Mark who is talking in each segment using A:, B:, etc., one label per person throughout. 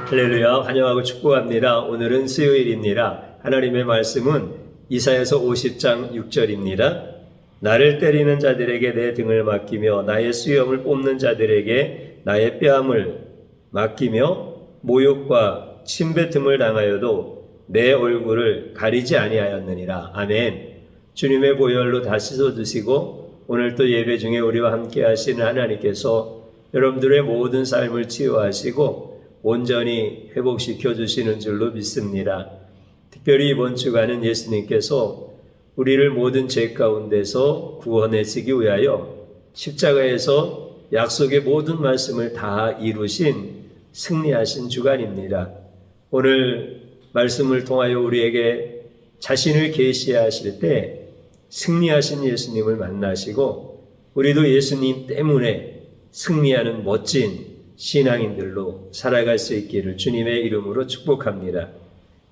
A: 할렐루야, 환영하고 축복합니다. 오늘은 수요일입니다. 하나님의 말씀은 이사야서 50장 6절입니다. 나를 때리는 자들에게 내 등을 맡기며 나의 수염을 뽑는 자들에게 나의 뺨을 맡기며 모욕과 침뱉음을 당하여도 내 얼굴을 가리지 아니하였느니라. 아멘. 주님의 보혈로 다 씻어주시고 오늘 또 예배 중에 우리와 함께 하시는 하나님께서 여러분들의 모든 삶을 치유하시고 온전히 회복시켜 주시는 줄로 믿습니다. 특별히 이번 주간은 예수님께서 우리를 모든 죄 가운데서 구원하시기 위하여 십자가에서 약속의 모든 말씀을 다 이루신 승리하신 주간입니다. 오늘 말씀을 통하여 우리에게 자신을 계시하실 때 승리하신 예수님을 만나시고 우리도 예수님 때문에 승리하는 멋진 신앙인들로 살아갈 수 있기를 주님의 이름으로 축복합니다.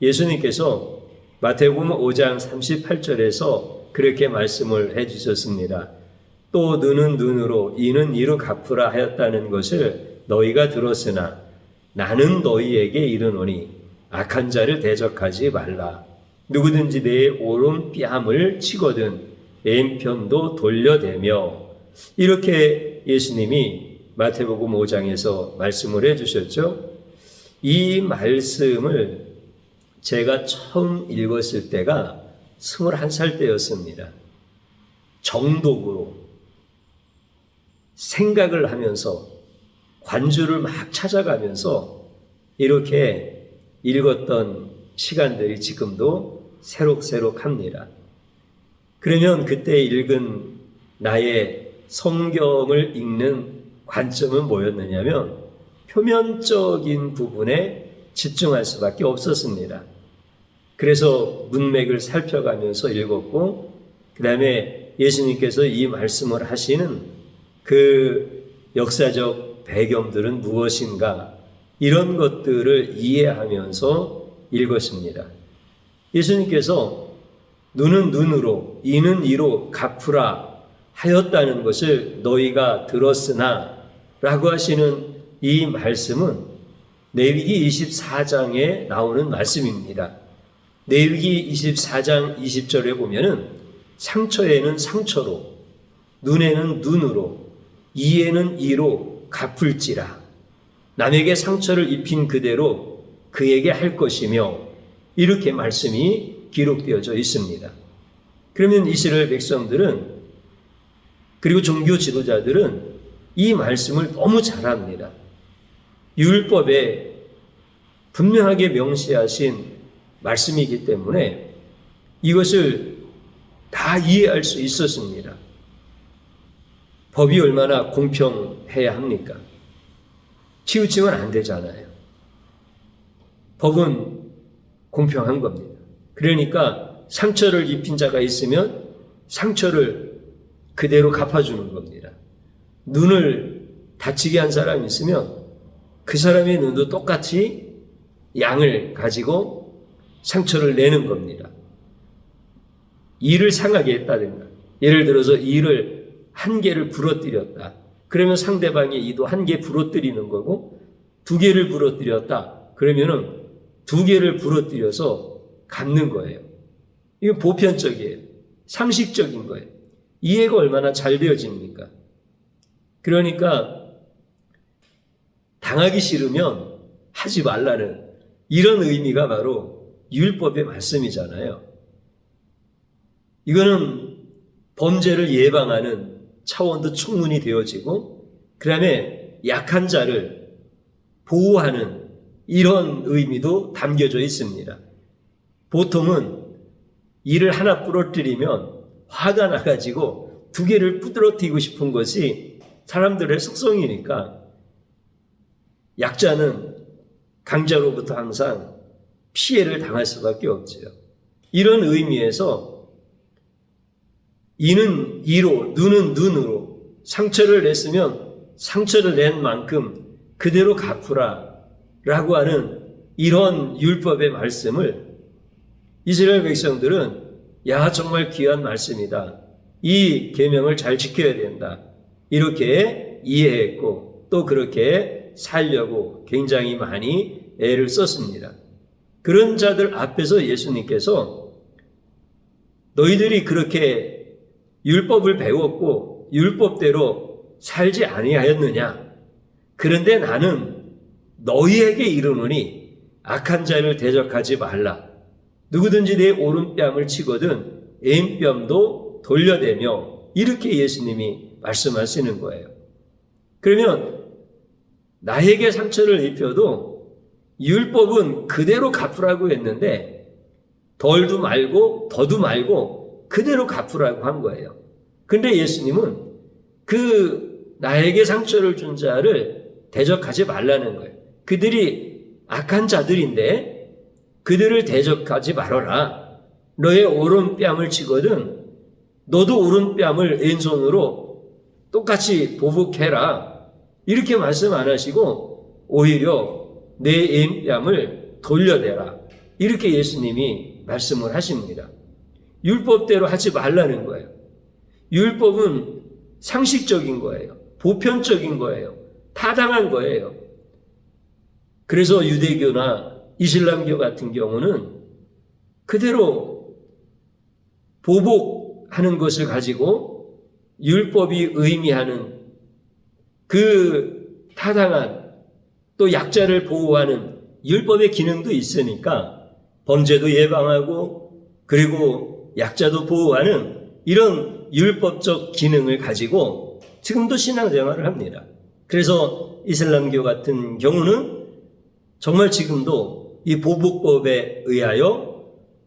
A: 예수님께서 마태복음 5장 38절에서 그렇게 말씀을 해주셨습니다. 또 눈은 눈으로 이는 이로 갚으라 하였다는 것을 너희가 들었으나 나는 너희에게 이르노니 악한 자를 대적하지 말라. 누구든지 내 오른 뺨을 치거든 왼편도 돌려대며, 이렇게 예수님이 마태복음 5장에서 말씀을 해주셨죠. 이 말씀을 제가 처음 읽었을 때가 21살 때였습니다. 정독으로 생각을 하면서 관주를 막 찾아가면서 이렇게 읽었던 시간들이 지금도 새록새록합니다. 그러면 그때 읽은 나의 성경을 읽는 관점은 뭐였느냐면 표면적인 부분에 집중할 수밖에 없었습니다. 그래서 문맥을 살펴가면서 읽었고, 그 다음에 예수님께서 이 말씀을 하시는 그 역사적 배경들은 무엇인가, 이런 것들을 이해하면서 읽었습니다. 예수님께서 눈은 눈으로 이는 이로 갚으라 하였다는 것을 너희가 들었으나 라고 하시는 이 말씀은 레위기 24장에 나오는 말씀입니다. 레위기 24장 20절에 보면은 상처에는 상처로, 눈에는 눈으로, 이에는 이로 갚을지라. 남에게 상처를 입힌 그대로 그에게 할 것이며, 이렇게 말씀이 기록되어져 있습니다. 그러면 이스라엘 백성들은, 그리고 종교 지도자들은 이 말씀을 너무 잘 압니다. 율법에 분명하게 명시하신 말씀이기 때문에 이것을 다 이해할 수 있었습니다. 법이 얼마나 공평해야 합니까? 치우치면 안 되잖아요. 법은 공평한 겁니다. 그러니까 상처를 입힌 자가 있으면 상처를 그대로 갚아주는 겁니다. 눈을 다치게 한 사람이 있으면 그 사람의 눈도 똑같이 양을 가지고 상처를 내는 겁니다. 이를 상하게 했다든가, 예를 들어서 이를 한 개를 부러뜨렸다. 그러면 상대방의 이도 한 개 부러뜨리는 거고, 두 개를 부러뜨렸다. 그러면은 두 개를 부러뜨려서 갚는 거예요. 이건 보편적이에요. 상식적인 거예요. 이해가 얼마나 잘 되어집니까? 그러니까 당하기 싫으면 하지 말라는 이런 의미가 바로 율법의 말씀이잖아요. 이거는 범죄를 예방하는 차원도 충분히 되어지고, 그 다음에 약한 자를 보호하는 이런 의미도 담겨져 있습니다. 보통은 이를 하나 부러뜨리면 화가 나가지고 두 개를 부러뜨리고 싶은 것이 사람들의 속성이니까 약자는 강자로부터 항상 피해를 당할 수밖에 없죠. 이런 의미에서 이는 이로, 눈은 눈으로, 상처를 냈으면 상처를 낸 만큼 그대로 갚으라 라고 하는 이런 율법의 말씀을 이스라엘 백성들은 야, 정말 귀한 말씀이다. 이 계명을 잘 지켜야 된다. 이렇게 이해했고 또 그렇게 살려고 굉장히 많이 애를 썼습니다. 그런 자들 앞에서 예수님께서 너희들이 그렇게 율법을 배웠고 율법대로 살지 아니하였느냐? 그런데 나는 너희에게 이르노니 악한 자를 대적하지 말라. 누구든지 내 오른뺨을 치거든 왼뺨도 돌려대며, 이렇게 예수님이 말씀하시는 거예요. 그러면 나에게 상처를 입혀도 율법은 그대로 갚으라고 했는데 덜도 말고 더도 말고 그대로 갚으라고 한 거예요. 그런데 예수님은 그 나에게 상처를 준 자를 대적하지 말라는 거예요. 그들이 악한 자들인데 그들을 대적하지 말아라. 너의 오른뺨을 치거든 너도 오른뺨을 왼손으로 똑같이 보복해라. 이렇게 말씀 안 하시고 오히려 내 왼뺨을 돌려대라. 이렇게 예수님이 말씀을 하십니다. 율법대로 하지 말라는 거예요. 율법은 상식적인 거예요. 보편적인 거예요. 타당한 거예요. 그래서 유대교나 이슬람교 같은 경우는 그대로 보복하는 것을 가지고 율법이 의미하는 그 타당한 또 약자를 보호하는 율법의 기능도 있으니까 범죄도 예방하고 그리고 약자도 보호하는 이런 율법적 기능을 가지고 지금도 신앙생활을 합니다. 그래서 이슬람교 같은 경우는 정말 지금도 이 보복법에 의하여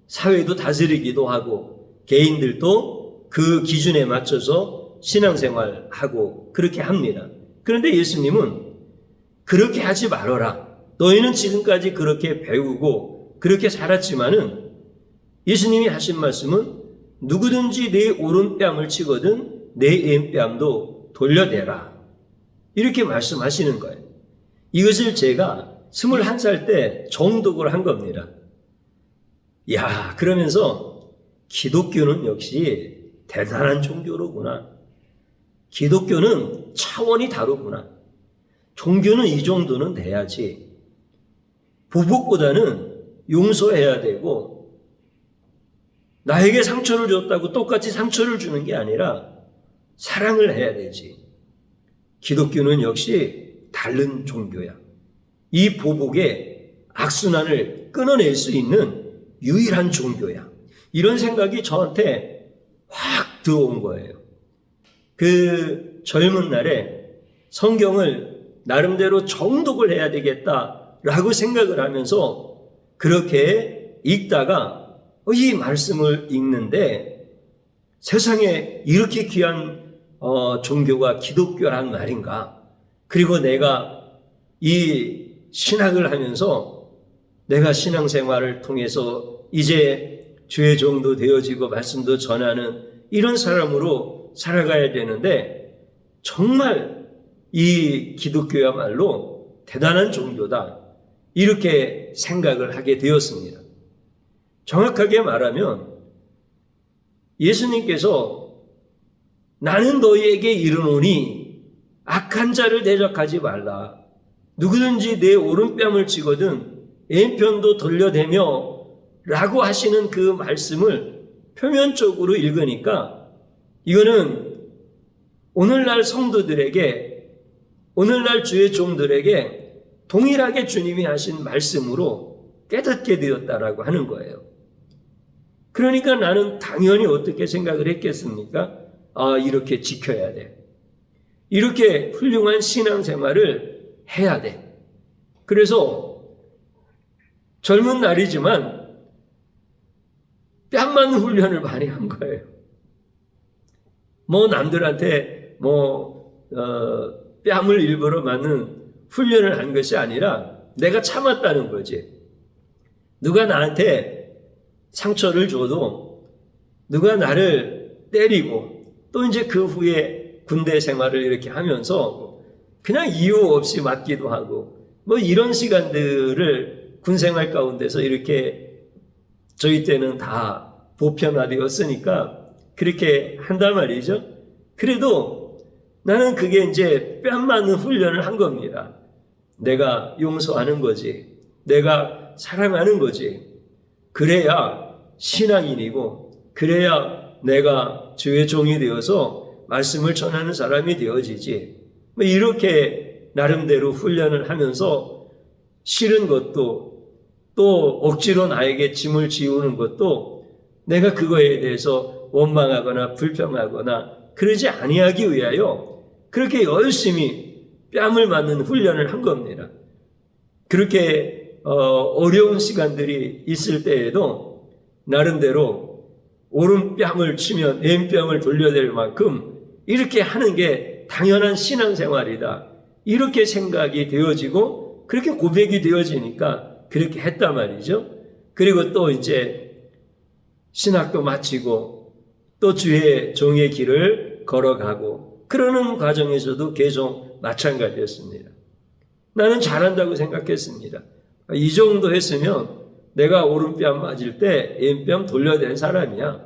A: 사회도 다스리기도 하고 개인들도 그 기준에 맞춰서 신앙생활하고 그렇게 합니다. 그런데 예수님은 그렇게 하지 말아라. 너희는 지금까지 그렇게 배우고 그렇게 살았지만은 예수님이 하신 말씀은 누구든지 내 오른뺨을 치거든 내 왼뺨도 돌려대라. 이렇게 말씀하시는 거예요. 이것을 제가 21살 때 정독을 한 겁니다. 야, 그러면서 기독교는 역시 대단한 종교로구나. 기독교는 차원이 다르구나. 종교는 이 정도는 돼야지. 보복보다는 용서해야 되고 나에게 상처를 줬다고 똑같이 상처를 주는 게 아니라 사랑을 해야 되지. 기독교는 역시 다른 종교야. 이 보복의 악순환을 끊어낼 수 있는 유일한 종교야. 이런 생각이 저한테 확 들어온 거예요. 그 젊은 날에 성경을 나름대로 정독을 해야 되겠다라고 생각을 하면서 그렇게 읽다가 이 말씀을 읽는데 세상에 이렇게 귀한 종교가 기독교란 말인가? 그리고 내가 이 신학을 하면서 내가 신앙생활을 통해서 이제 주의 종도 되어지고 말씀도 전하는 이런 사람으로 살아가야 되는데 정말 이 기독교야말로 대단한 종교다. 이렇게 생각을 하게 되었습니다. 정확하게 말하면 예수님께서 나는 너희에게 이르노니 악한 자를 대적하지 말라. 누구든지 내 오른뺨을 치거든 왼편도 돌려대며 라고 하시는 그 말씀을 표면적으로 읽으니까 이거는 오늘날 성도들에게 오늘날 주의 종들에게 동일하게 주님이 하신 말씀으로 깨닫게 되었다라고 하는 거예요. 그러니까 나는 당연히 어떻게 생각을 했겠습니까? 아, 이렇게 지켜야 돼. 이렇게 훌륭한 신앙생활을 해야 돼. 그래서 젊은 날이지만 뺨 맞는 훈련을 많이 한 거예요. 뭐 남들한테 뺨을 일부러 맞는 훈련을 한 것이 아니라 내가 참았다는 거지. 누가 나한테 상처를 줘도 누가 나를 때리고 또 이제 그 후에 군대 생활을 이렇게 하면서 그냥 이유 없이 맞기도 하고 뭐 이런 시간들을 군 생활 가운데서 이렇게 저희 때는 다 보편화되었으니까 그렇게 한단 말이죠. 그래도 나는 그게 이제 뺨 맞는 훈련을 한 겁니다. 내가 용서하는 거지. 내가 사랑하는 거지. 그래야 신앙인이고 그래야 내가 주의 종이 되어서 말씀을 전하는 사람이 되어지지. 이렇게 나름대로 훈련을 하면서 싫은 것도 또 억지로 나에게 짐을 지우는 것도 내가 그거에 대해서 원망하거나 불평하거나 그러지 아니하기 위하여 그렇게 열심히 뺨을 맞는 훈련을 한 겁니다. 그렇게 어려운 시간들이 있을 때에도 나름대로 오른 뺨을 치면 왼뺨을 돌려댈 만큼 이렇게 하는 게 당연한 신앙생활이다. 이렇게 생각이 되어지고 그렇게 고백이 되어지니까 그렇게 했단 말이죠. 그리고 또 이제 신학도 마치고 또 주의 종의 길을 걸어가고 그러는 과정에서도 계속 마찬가지였습니다. 나는 잘한다고 생각했습니다. 이 정도 했으면 내가 오른뺨 맞을 때 왼뺨 돌려댄 사람이야.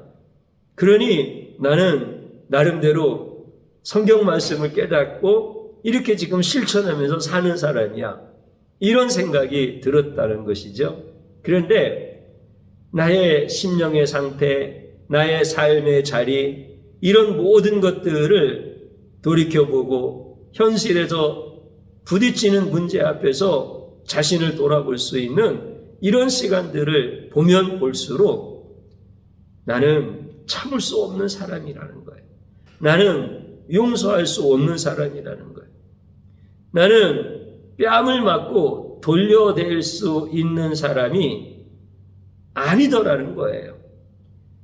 A: 그러니 나는 나름대로 성경 말씀을 깨닫고 이렇게 지금 실천하면서 사는 사람이야. 이런 생각이 들었다는 것이죠. 그런데 나의 심령의 상태, 나의 삶의 자리, 이런 모든 것들을 돌이켜보고 현실에서 부딪히는 문제 앞에서 자신을 돌아볼 수 있는 이런 시간들을 보면 볼수록 나는 참을 수 없는 사람이라는 거예요. 나는 용서할 수 없는 사람이라는 거예요. 나는 뺨을 맞고 돌려댈 수 있는 사람이 아니더라는 거예요.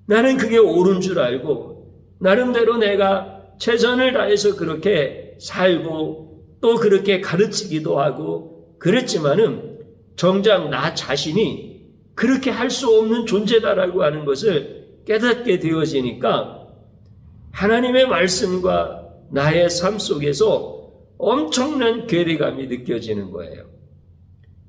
A: 나는 그게 옳은 줄 알고 나름대로 내가 최선을 다해서 그렇게 살고 또 그렇게 가르치기도 하고 그랬지만은 정작 나 자신이 그렇게 할 수 없는 존재다라고 하는 것을 깨닫게 되어지니까 하나님의 말씀과 나의 삶 속에서 엄청난 괴리감이 느껴지는 거예요.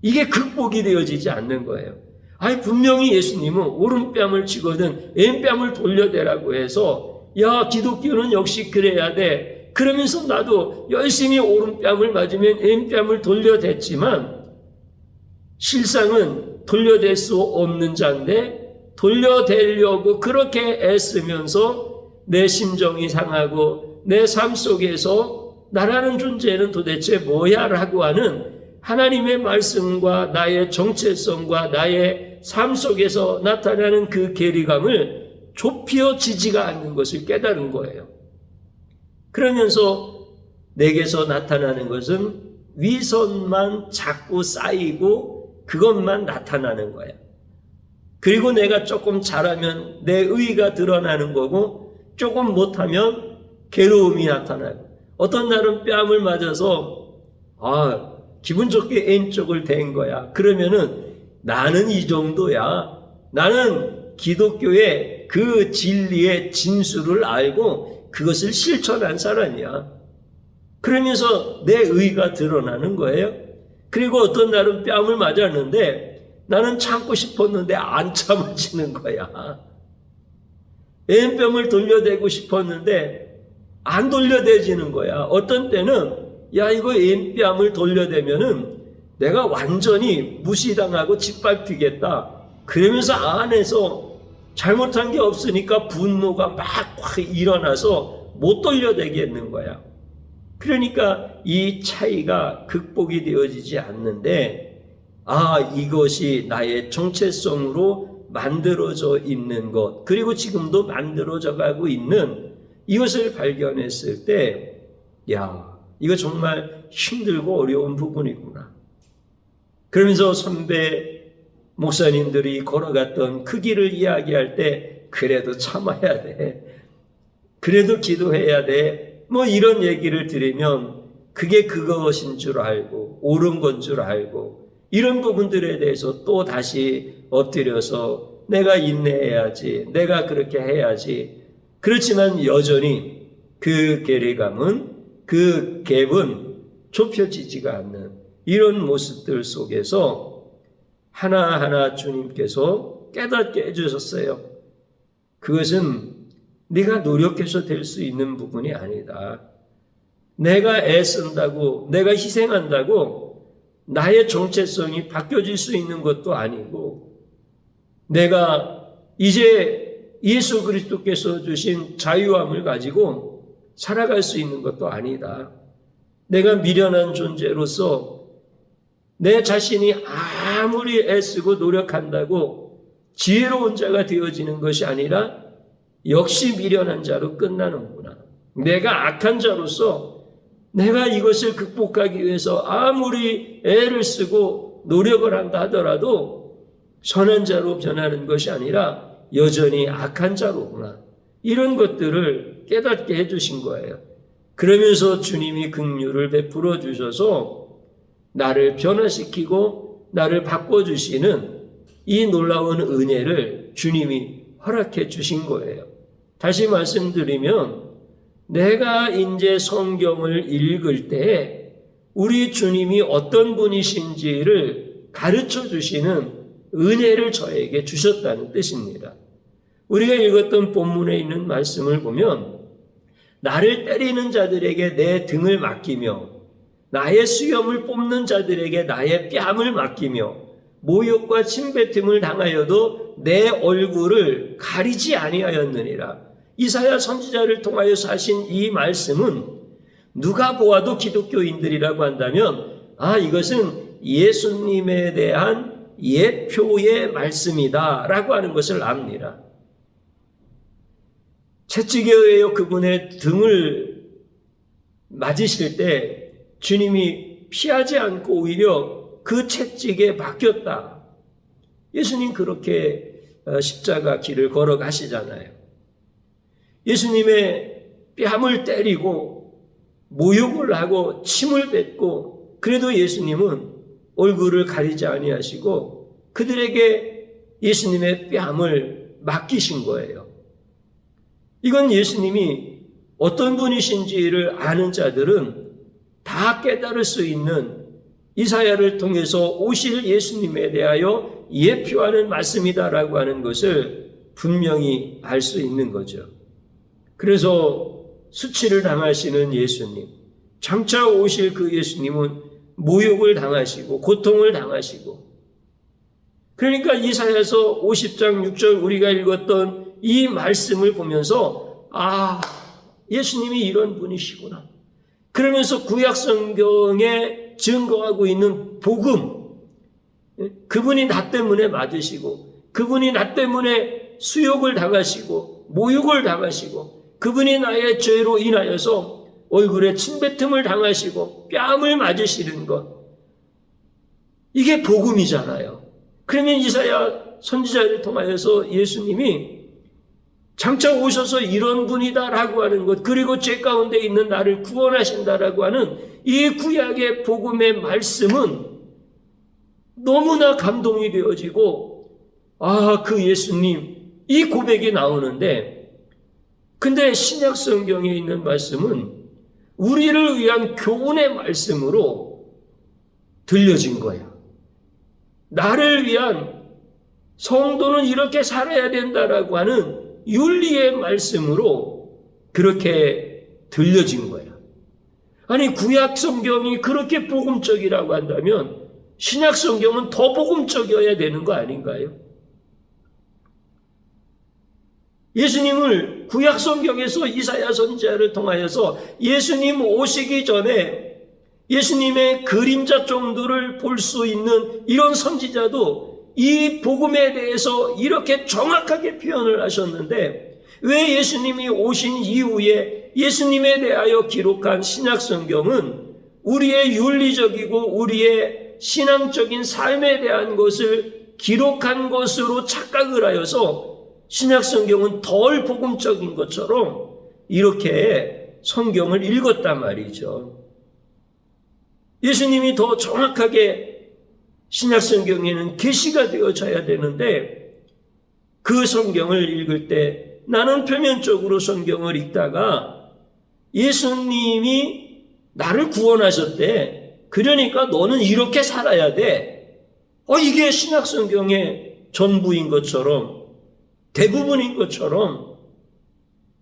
A: 이게 극복이 되어지지 않는 거예요. 아니 분명히 예수님은 오른뺨을 치거든 왼뺨을 돌려대라고 해서 야 기독교는 역시 그래야 돼. 그러면서 나도 열심히 오른뺨을 맞으면 왼뺨을 돌려댔지만 실상은 돌려댈 수 없는 자인데 돌려대려고 그렇게 애쓰면서 내 심정이 상하고 내 삶 속에서 나라는 존재는 도대체 뭐야 라고 하는 하나님의 말씀과 나의 정체성과 나의 삶 속에서 나타나는 그 괴리감을 좁혀지지가 않는 것을 깨달은 거예요. 그러면서 내게서 나타나는 것은 위선만 자꾸 쌓이고 그것만 나타나는 거야. 그리고 내가 조금 잘하면 내 의의가 드러나는 거고 조금 못하면 괴로움이 나타나고 어떤 날은 뺨을 맞아서 기분 좋게 왼쪽을 댄 거야. 그러면은 나는 이 정도야. 나는 기독교의 그 진리의 진수를 알고 그것을 실천한 사람이야. 그러면서 내 의의가 드러나는 거예요. 그리고 어떤 날은 뺨을 맞았는데 나는 참고 싶었는데 안 참아지는 거야. 왼뺨을 돌려대고 싶었는데 안 돌려대지는 거야. 어떤 때는 야 이거 왼뺨을 돌려대면은 내가 완전히 무시당하고 짓밟히겠다. 그러면서 안에서 잘못한 게 없으니까 분노가 막 확 일어나서 못 돌려대겠는 거야. 그러니까 이 차이가 극복이 되어지지 않는데 이것이 나의 정체성으로 만들어져 있는 것 그리고 지금도 만들어져 가고 있는 이것을 발견했을 때 이거 정말 힘들고 어려운 부분이구나. 그러면서 선배 목사님들이 걸어갔던 그 길을 이야기할 때 그래도 참아야 돼. 그래도 기도해야 돼. 이런 얘기를 들으면 그게 그것인 줄 알고 옳은 건 줄 알고 이런 부분들에 대해서 또 다시 엎드려서 내가 인내해야지. 내가 그렇게 해야지. 그렇지만 여전히 그 괴리감은 그 갭은 좁혀지지가 않는 이런 모습들 속에서 하나하나 주님께서 깨닫게 해주셨어요. 그것은 네가 노력해서 될 수 있는 부분이 아니다. 내가 애쓴다고 내가 희생한다고 나의 정체성이 바뀌어질 수 있는 것도 아니고 내가 이제 예수 그리스도께서 주신 자유함을 가지고 살아갈 수 있는 것도 아니다. 내가 미련한 존재로서 내 자신이 아무리 애쓰고 노력한다고 지혜로운 자가 되어지는 것이 아니라 역시 미련한 자로 끝나는구나. 내가 악한 자로서 내가 이것을 극복하기 위해서 아무리 애를 쓰고 노력을 한다 하더라도 선한 자로 변하는 것이 아니라 여전히 악한 자로구나. 이런 것들을 깨닫게 해주신 거예요. 그러면서 주님이 긍휼을 베풀어 주셔서 나를 변화시키고 나를 바꿔주시는 이 놀라운 은혜를 주님이 허락해 주신 거예요. 다시 말씀드리면 내가 이제 성경을 읽을 때 우리 주님이 어떤 분이신지를 가르쳐 주시는 은혜를 저에게 주셨다는 뜻입니다. 우리가 읽었던 본문에 있는 말씀을 보면 나를 때리는 자들에게 내 등을 맡기며 나의 수염을 뽑는 자들에게 나의 뺨을 맡기며 모욕과 침뱉음을 당하여도 내 얼굴을 가리지 아니하였느니라. 이사야 선지자를 통하여서 하신 이 말씀은 누가 보아도 기독교인들이라고 한다면 이것은 예수님에 대한 예표의 말씀이다 라고 하는 것을 압니다. 채찍에 의하여 그분의 등을 맞으실 때 주님이 피하지 않고 오히려 그 채찍에 맡겼다. 예수님 그렇게 십자가 길을 걸어가시잖아요. 예수님의 뺨을 때리고 모욕을 하고 침을 뱉고 그래도 예수님은 얼굴을 가리지 아니하시고 그들에게 예수님의 뺨을 맡기신 거예요. 이건 예수님이 어떤 분이신지를 아는 자들은 다 깨달을 수 있는 이사야를 통해서 오실 예수님에 대하여 예표하는 말씀이다라고 하는 것을 분명히 알 수 있는 거죠. 그래서 수치를 당하시는 예수님, 장차 오실 그 예수님은 모욕을 당하시고 고통을 당하시고 그러니까 이사야서 50장 6절 우리가 읽었던 이 말씀을 보면서 예수님이 이런 분이시구나. 그러면서 구약 성경에 증거하고 있는 복음, 그분이 나 때문에 맞으시고 그분이 나 때문에 수욕을 당하시고 모욕을 당하시고 그분이 나의 죄로 인하여서 얼굴에 침뱉음을 당하시고 뺨을 맞으시는 것, 이게 복음이잖아요. 그러면 이사야 선지자를 통하여서 예수님이 장차 오셔서 이런 분이다라고 하는 것, 그리고 죄 가운데 있는 나를 구원하신다라고 하는 이 구약의 복음의 말씀은 너무나 감동이 되어지고 그 예수님, 이 고백이 나오는데, 근데 신약 성경에 있는 말씀은 우리를 위한 교훈의 말씀으로 들려진 거야. 나를 위한, 성도는 이렇게 살아야 된다라고 하는 윤리의 말씀으로 그렇게 들려진 거야. 아니, 구약 성경이 그렇게 복음적이라고 한다면 신약 성경은 더 복음적이어야 되는 거 아닌가요? 예수님을 구약 성경에서 이사야 선지자를 통하여서 예수님 오시기 전에 예수님의 그림자 정도를 볼 수 있는 이런 선지자도 이 복음에 대해서 이렇게 정확하게 표현을 하셨는데, 왜 예수님이 오신 이후에 예수님에 대하여 기록한 신약 성경은 우리의 윤리적이고 우리의 신앙적인 삶에 대한 것을 기록한 것으로 착각을 하여서 신약 성경은 덜 복음적인 것처럼 이렇게 성경을 읽었단 말이죠. 예수님이 더 정확하게 신약 성경에는 계시가 되어져야 되는데, 그 성경을 읽을 때 나는 표면적으로 성경을 읽다가 예수님이 나를 구원하셨대, 그러니까 너는 이렇게 살아야 돼, 이게 신약 성경의 전부인 것처럼, 대부분인 것처럼,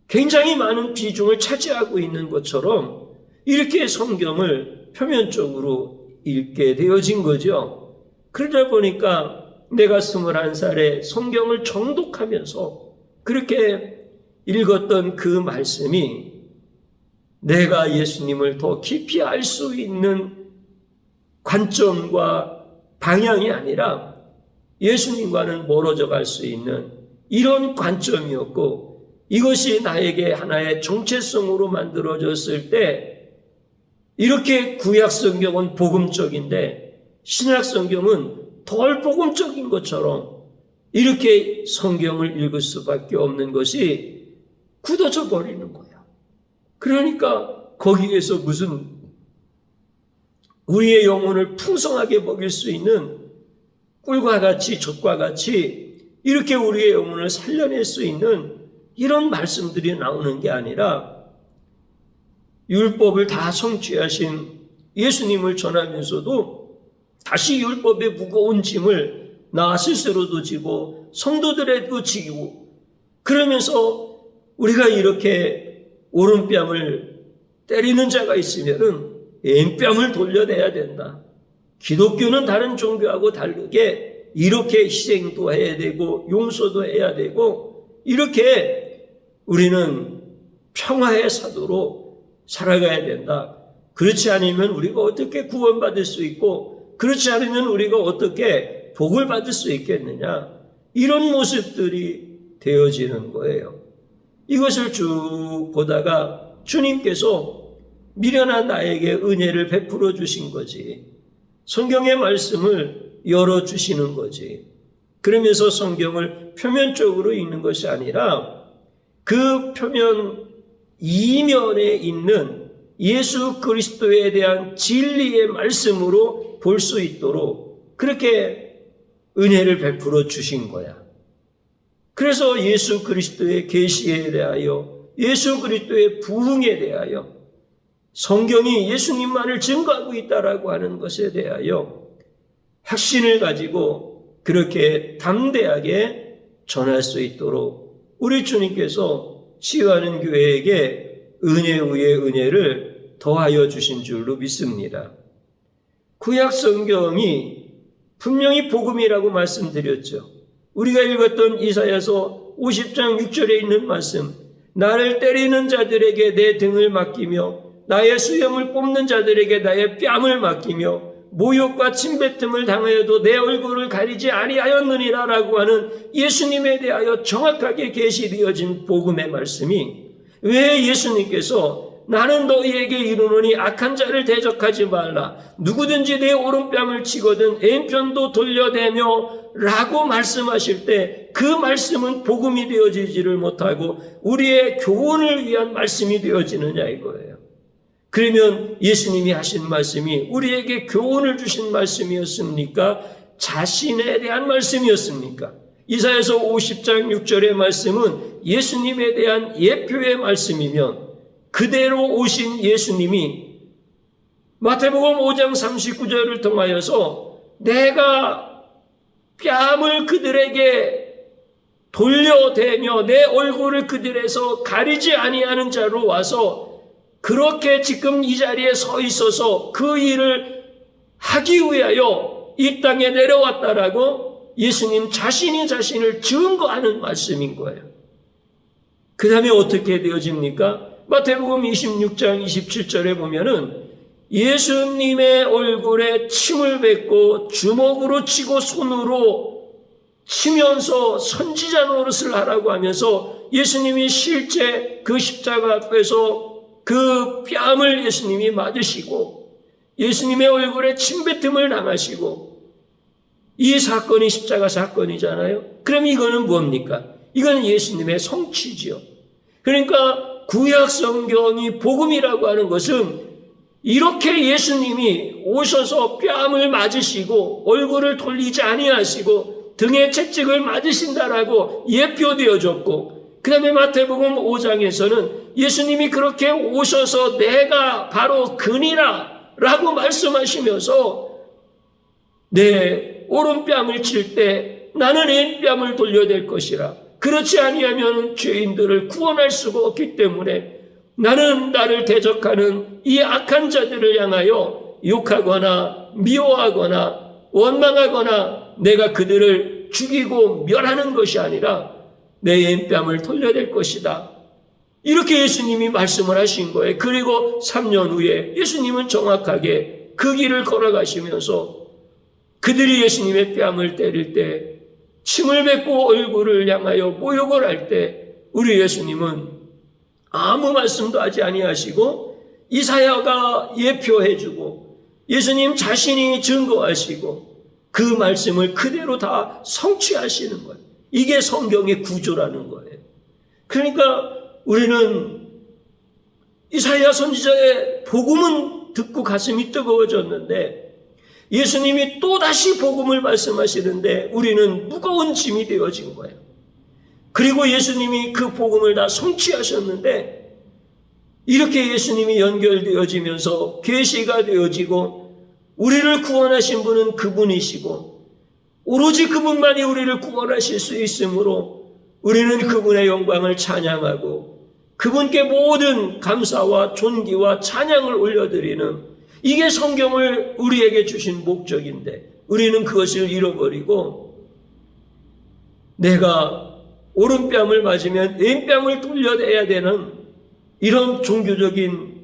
A: 굉장히 많은 비중을 차지하고 있는 것처럼 이렇게 성경을 표면적으로 읽게 되어진 거죠. 그러다 보니까 내가 21살에 성경을 정독하면서 그렇게 읽었던 그 말씀이 내가 예수님을 더 깊이 알 수 있는 관점과 방향이 아니라 예수님과는 멀어져 갈 수 있는 이런 관점이었고, 이것이 나에게 하나의 정체성으로 만들어졌을 때 이렇게 구약 성경은 복음적인데 신약 성경은 덜 복음적인 것처럼 이렇게 성경을 읽을 수밖에 없는 것이 굳어져 버리는 거야. 그러니까 거기에서 무슨 우리의 영혼을 풍성하게 먹일 수 있는 꿀과 같이 젖과 같이 이렇게 우리의 영혼을 살려낼 수 있는 이런 말씀들이 나오는 게 아니라 율법을 다 성취하신 예수님을 전하면서도 다시 율법의 무거운 짐을 나 스스로도 지고 성도들에도 지고, 그러면서 우리가 이렇게 오른뺨을 때리는 자가 있으면은 왼뺨을 돌려내야 된다. 기독교는 다른 종교하고 다르게 이렇게 희생도 해야 되고 용서도 해야 되고, 이렇게 우리는 평화의 사도로 살아가야 된다. 그렇지 않으면 우리가 어떻게 구원받을 수 있고, 그렇지 않으면 우리가 어떻게 복을 받을 수 있겠느냐. 이런 모습들이 되어지는 거예요. 이것을 쭉 보다가 주님께서 미련한 나에게 은혜를 베풀어 주신 거지. 성경의 말씀을 열어주시는 거지. 그러면서 성경을 표면적으로 읽는 것이 아니라 그 표면 이면에 있는 예수 그리스도에 대한 진리의 말씀으로 볼 수 있도록 그렇게 은혜를 베풀어 주신 거야. 그래서 예수 그리스도의 계시에 대하여, 예수 그리스도의 부흥에 대하여, 성경이 예수님만을 증거하고 있다라고 하는 것에 대하여 확신을 가지고 그렇게 담대하게 전할 수 있도록 우리 주님께서 치유하는 교회에게 은혜 위에 은혜를 더하여 주신 줄로 믿습니다. 구약 성경이 분명히 복음이라고 말씀드렸죠. 우리가 읽었던 이사야서 50장 6절에 있는 말씀, 나를 때리는 자들에게 내 등을 맡기며 나의 수염을 뽑는 자들에게 나의 뺨을 맡기며 모욕과 침뱉음을 당하여도 내 얼굴을 가리지 아니하였느니라 라고 하는 예수님에 대하여 정확하게 계시되어진 복음의 말씀이, 왜 예수님께서 나는 너희에게 이르노니 악한 자를 대적하지 말라, 누구든지 내 오른뺨을 치거든 왼편도 돌려대며 라고 말씀하실 때 그 말씀은 복음이 되어지지를 못하고 우리의 교훈을 위한 말씀이 되어지느냐 이거예요. 그러면 예수님이 하신 말씀이 우리에게 교훈을 주신 말씀이었습니까? 자신에 대한 말씀이었습니까? 이사야서 50장 6절의 말씀은 예수님에 대한 예표의 말씀이면 그대로 오신 예수님이 마태복음 5장 39절을 통하여서 내가 뺨을 그들에게 돌려대며 내 얼굴을 그들에서 가리지 아니하는 자로 와서 그렇게 지금 이 자리에 서 있어서 그 일을 하기 위하여 이 땅에 내려왔다라고 예수님 자신이 자신을 증거하는 말씀인 거예요. 그 다음에 어떻게 되어집니까? 마태복음 26장 27절에 보면은 예수님의 얼굴에 침을 뱉고 주먹으로 치고 손으로 치면서 선지자 노릇을 하라고 하면서 예수님이 실제 그 십자가 앞에서 그 뺨을 예수님이 맞으시고 예수님의 얼굴에 침뱉음을 당하시고, 이 사건이 십자가 사건이잖아요. 그럼 이거는 뭡니까? 이건 예수님의 성취지요. 그러니까 구약 성경이 복음이라고 하는 것은 이렇게 예수님이 오셔서 뺨을 맞으시고 얼굴을 돌리지 아니하시고 등에 채찍을 맞으신다라고 예표되어졌고, 그 다음에 마태복음 5장에서는 예수님이 그렇게 오셔서 내가 바로 그니라 라고 말씀하시면서 내 오른뺨을 칠 때 나는 왼뺨을 돌려댈 것이라, 그렇지 아니하면 죄인들을 구원할 수가 없기 때문에 나는 나를 대적하는 이 악한 자들을 향하여 욕하거나 미워하거나 원망하거나 내가 그들을 죽이고 멸하는 것이 아니라 내 옛뺨을 돌려댈 것이다. 이렇게 예수님이 말씀을 하신 거예요. 그리고 3년 후에 예수님은 정확하게 그 길을 걸어가시면서 그들이 예수님의 뺨을 때릴 때, 침을 뱉고 얼굴을 향하여 모욕을 할 때 우리 예수님은 아무 말씀도 하지 아니하시고 이사야가 예표해주고 예수님 자신이 증거하시고 그 말씀을 그대로 다 성취하시는 거예요. 이게 성경의 구조라는 거예요. 그러니까 우리는 이사야 선지자의 복음은 듣고 가슴이 뜨거워졌는데 예수님이 또다시 복음을 말씀하시는데 우리는 무거운 짐이 되어진 거예요. 그리고 예수님이 그 복음을 다 성취하셨는데 이렇게 예수님이 연결되어지면서 계시가 되어지고 우리를 구원하신 분은 그분이시고 오로지 그분만이 우리를 구원하실 수 있으므로 우리는 그분의 영광을 찬양하고 그분께 모든 감사와 존귀와 찬양을 올려드리는, 이게 성경을 우리에게 주신 목적인데 우리는 그것을 잃어버리고 내가 오른뺨을 맞으면 왼뺨을 돌려내야 되는 이런 종교적인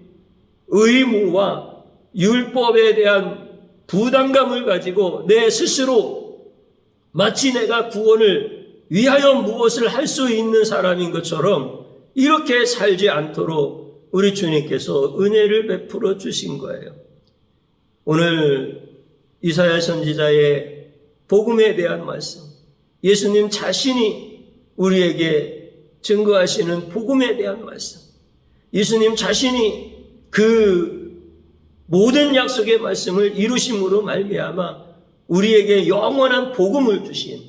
A: 의무와 율법에 대한 부담감을 가지고 내 스스로 마치 내가 구원을 위하여 무엇을 할 수 있는 사람인 것처럼 이렇게 살지 않도록 우리 주님께서 은혜를 베풀어 주신 거예요. 오늘 이사야 선지자의 복음에 대한 말씀, 예수님 자신이 우리에게 증거하시는 복음에 대한 말씀, 예수님 자신이 그 모든 약속의 말씀을 이루심으로 말미암아 우리에게 영원한 복음을 주신,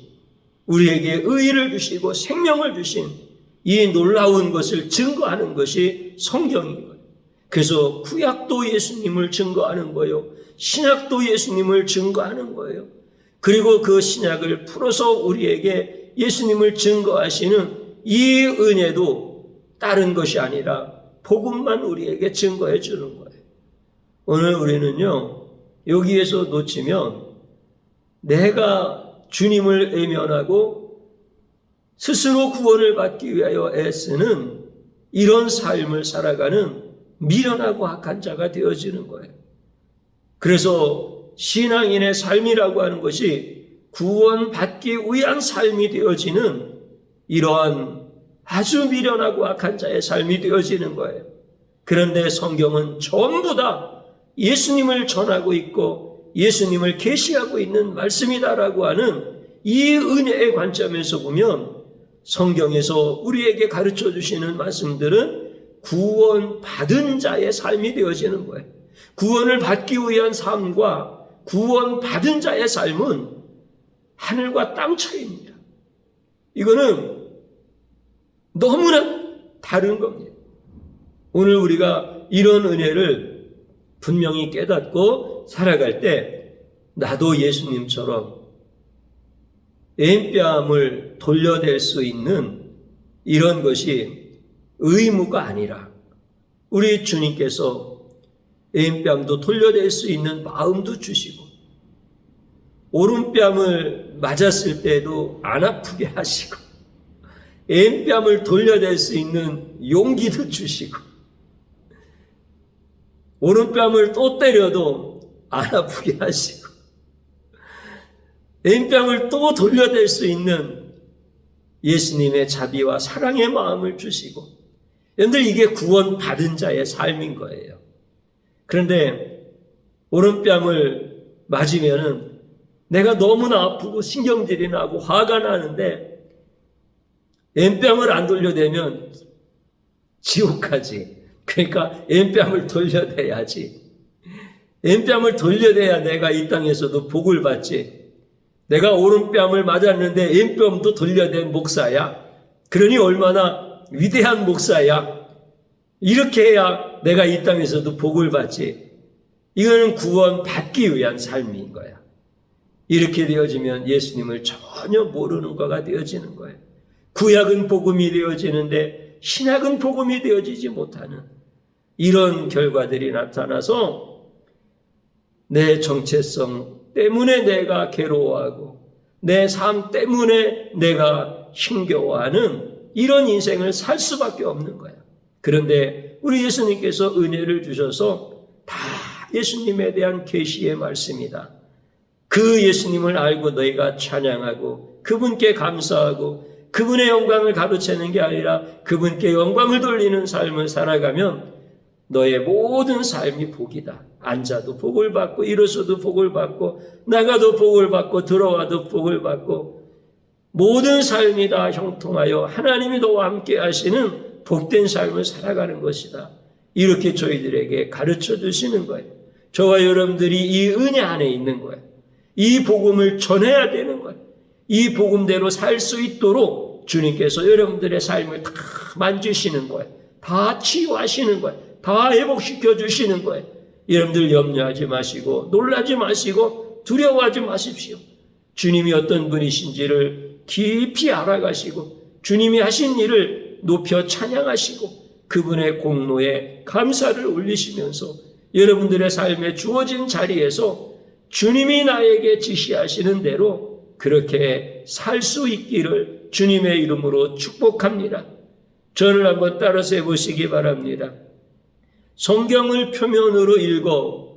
A: 우리에게 의의를 주시고 생명을 주신 이 놀라운 것을 증거하는 것이 성경인 거예요. 그래서 구약도 예수님을 증거하는 거예요. 신약도 예수님을 증거하는 거예요. 그리고 그 신약을 풀어서 우리에게 예수님을 증거하시는 이 은혜도 다른 것이 아니라 복음만 우리에게 증거해 주는 거예요. 오늘 우리는요, 여기에서 놓치면 내가 주님을 외면하고 스스로 구원을 받기 위하여 애쓰는 이런 삶을 살아가는 미련하고 악한 자가 되어지는 거예요. 그래서 신앙인의 삶이라고 하는 것이 구원받기 위한 삶이 되어지는 이러한 아주 미련하고 악한 자의 삶이 되어지는 거예요. 그런데 성경은 전부 다 예수님을 전하고 있고 예수님을 계시하고 있는 말씀이다라고 하는 이 은혜의 관점에서 보면 성경에서 우리에게 가르쳐 주시는 말씀들은 구원받은 자의 삶이 되어지는 거예요. 구원을 받기 위한 삶과 구원받은 자의 삶은 하늘과 땅 차이입니다. 이거는 너무나 다른 겁니다. 오늘 우리가 이런 은혜를 분명히 깨닫고 살아갈 때 나도 예수님처럼 왼뺨을 돌려댈 수 있는 이런 것이 의무가 아니라 우리 주님께서 왼뺨도 돌려댈 수 있는 마음도 주시고 오른뺨을 맞았을 때도 안 아프게 하시고 왼뺨을 돌려댈 수 있는 용기도 주시고 오른뺨을 또 때려도 안 아프게 하시고 왼뺨을 또 돌려댈 수 있는 예수님의 자비와 사랑의 마음을 주시고, 여러분들 이게 구원받은 자의 삶인 거예요. 그런데 오른뺨을 맞으면은 내가 너무나 아프고 신경질이 나고 화가 나는데 왼뺨을 안 돌려대면 지옥까지. 그러니까 왼뺨을 돌려대야지. 왼뺨을 돌려대야 내가 이 땅에서도 복을 받지. 내가 오른뺨을 맞았는데 왼뺨도 돌려댄 목사야. 그러니 얼마나 위대한 목사야. 이렇게 해야 내가 이 땅에서도 복을 받지. 이거는 구원받기 위한 삶인 거야. 이렇게 되어지면 예수님을 전혀 모르는 거가 되어지는 거예요. 구약은 복음이 되어지는데 신약은 복음이 되어지지 못하는 이런 결과들이 나타나서 내 정체성 때문에 내가 괴로워하고 내 삶 때문에 내가 힘겨워하는 이런 인생을 살 수밖에 없는 거야. 그런데 우리 예수님께서 은혜를 주셔서 다 예수님에 대한 계시의 말씀이다. 그 예수님을 알고 너희가 찬양하고 그분께 감사하고 그분의 영광을 가로채는 게 아니라 그분께 영광을 돌리는 삶을 살아가면 너의 모든 삶이 복이다. 앉아도 복을 받고 일어서도 복을 받고 나가도 복을 받고 들어와도 복을 받고 모든 삶이 다 형통하여 하나님이 너와 함께 하시는 복된 삶을 살아가는 것이다. 이렇게 저희들에게 가르쳐 주시는 거예요. 저와 여러분들이 이 은혜 안에 있는 거예요. 이 복음을 전해야 되는 거예요. 이 복음대로 살 수 있도록 주님께서 여러분들의 삶을 다 만지시는 거예요. 다 치유하시는 거예요. 다 회복시켜 주시는 거예요. 여러분들 염려하지 마시고 놀라지 마시고 두려워하지 마십시오. 주님이 어떤 분이신지를 깊이 알아가시고 주님이 하신 일을 높여 찬양하시고 그분의 공로에 감사를 올리시면서 여러분들의 삶에 주어진 자리에서 주님이 나에게 지시하시는 대로 그렇게 살 수 있기를 주님의 이름으로 축복합니다. 저를 한번 따라서 해보시기 바랍니다. 성경을 표면으로 읽어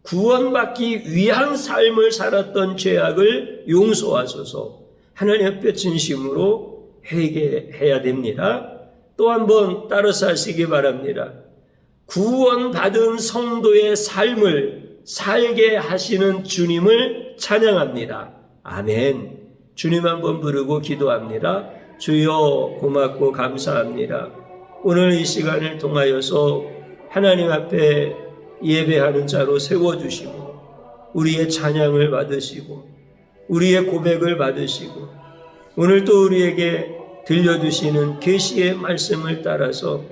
A: 구원받기 위한 삶을 살았던 죄악을 용서하소서. 하나님 앞에 진심으로 회개해야 됩니다. 또 한번 따라서 하시기 바랍니다. 구원받은 성도의 삶을 살게 하시는 주님을 찬양합니다. 아멘. 주님 한번 부르고 기도합니다. 주여 고맙고 감사합니다. 오늘 이 시간을 통하여서 하나님 앞에 예배하는 자로 세워주시고 우리의 찬양을 받으시고 우리의 고백을 받으시고 오늘 또 우리에게 들려주시는 계시의 말씀을 따라서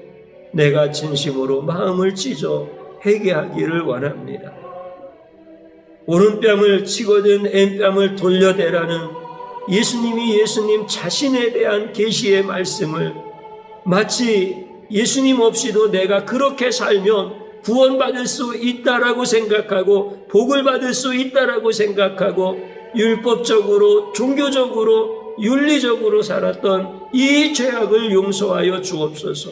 A: 내가 진심으로 마음을 찢어 회개하기를 원합니다. 오른뺨을 치거든 왼뺨을 돌려대라는 예수님이 예수님 자신에 대한 계시의 말씀을 마치 예수님 없이도 내가 그렇게 살면 구원받을 수 있다라고 생각하고 복을 받을 수 있다라고 생각하고 율법적으로 종교적으로 윤리적으로 살았던 이 죄악을 용서하여 주옵소서.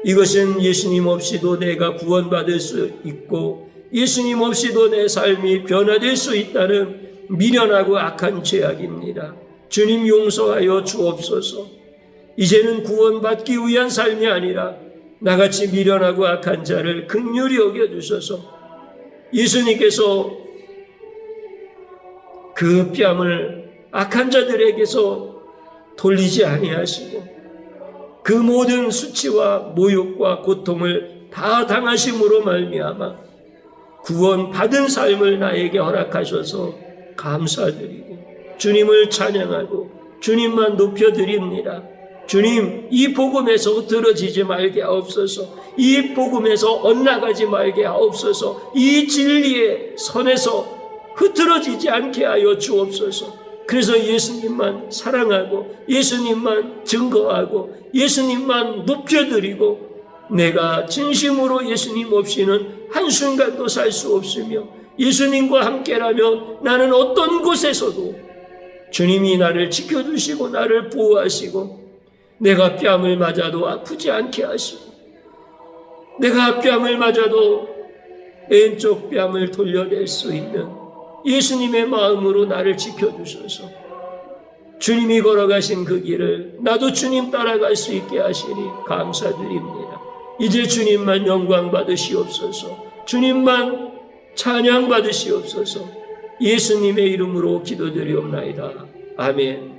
A: 이것은 예수님 없이도 내가 구원받을 수 있고 예수님 없이도 내 삶이 변화될 수 있다는 미련하고 악한 죄악입니다. 주님 용서하여 주옵소서. 이제는 구원받기 위한 삶이 아니라 나같이 미련하고 악한 자를 긍휼히 여겨주셔서 예수님께서 그 뺨을 악한 자들에게서 돌리지 아니하시고 그 모든 수치와 모욕과 고통을 다 당하심으로 말미암아 구원받은 삶을 나에게 허락하셔서 감사드리고 주님을 찬양하고 주님만 높여드립니다. 주님, 이 복음에서 흐트러지지 말게 하옵소서. 이 복음에서 엇나가지 말게 하옵소서. 이 진리의 선에서 흐트러지지 않게 하여 주옵소서. 그래서 예수님만 사랑하고 예수님만 증거하고 예수님만 높여드리고 내가 진심으로 예수님 없이는 한순간도 살 수 없으며 예수님과 함께라면 나는 어떤 곳에서도 주님이 나를 지켜주시고 나를 보호하시고 내가 뺨을 맞아도 아프지 않게 하시고 내가 뺨을 맞아도 왼쪽 뺨을 돌려낼 수 있는 예수님의 마음으로 나를 지켜주셔서 주님이 걸어가신 그 길을 나도 주님 따라갈 수 있게 하시니 감사드립니다. 이제 주님만 영광 받으시옵소서. 주님만 찬양 받으시옵소서. 예수님의 이름으로 기도드리옵나이다. 아멘.